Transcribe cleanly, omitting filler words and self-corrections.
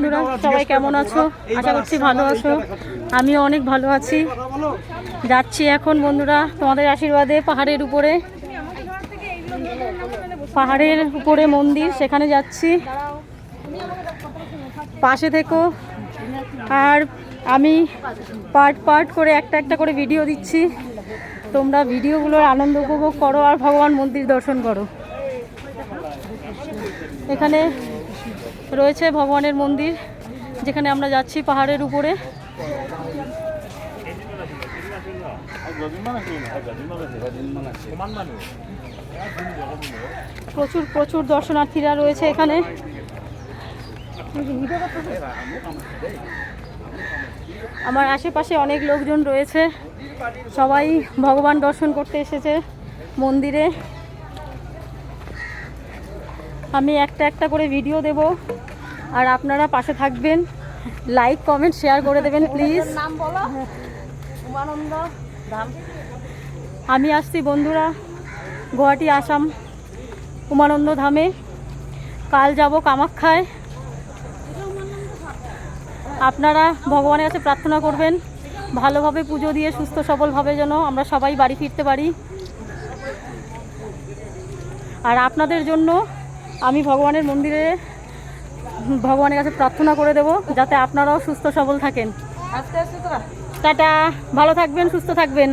বন্ধুরা, সবাই কেমন আছো? আশা করছি ভালো আছো। আমিও অনেক ভালো আছি। যাচ্ছি এখন বন্ধুরা তোমাদের আশীর্বাদে পাহাড়ের উপরে মন্দির, সেখানে যাচ্ছি। পাশে থেকো। আর আমি পার্ট করে একটা করে ভিডিও দিচ্ছি। তোমরা ভিডিওগুলোর আনন্দ উপভোগ করো আর ভগবান মন্দির দর্শন করো। এখানে রয়েছে ভগবানের মন্দির, যেখানে আমরা যাচ্ছি পাহাড়ের উপরে। প্রচুর দর্শনার্থীরা রয়েছে এখানে। আমার আশেপাশে অনেক লোকজন রয়েছে, সবাই ভগবান দর্শন করতে এসেছে মন্দিরে। আমি একটা করে ভিডিও দেব, আর আপনারা পাশে থাকবেন, লাইক কমেন্ট শেয়ার করে দেবেন প্লিজ। উমানন্দ ধাম আমি আসছি বন্ধুরা, গুয়াহাটি আসাম উমানন্দ ধামে। কাল যাব কামাখ্যায়। আপনারা ভগবানের কাছে প্রার্থনা করবেন ভালোভাবে পুজো দিয়ে সুস্থ সবলভাবে যেন আমরা সবাই বাড়ি ফিরতে পারি। আর আপনাদের জন্য আমি ভগবানের মন্দিরে ভগবানের কাছে প্রার্থনা করে দেব, যাতে আপনারাও সুস্থ সবল থাকেন। টাটা, ভালো থাকবেন, সুস্থ থাকবেন।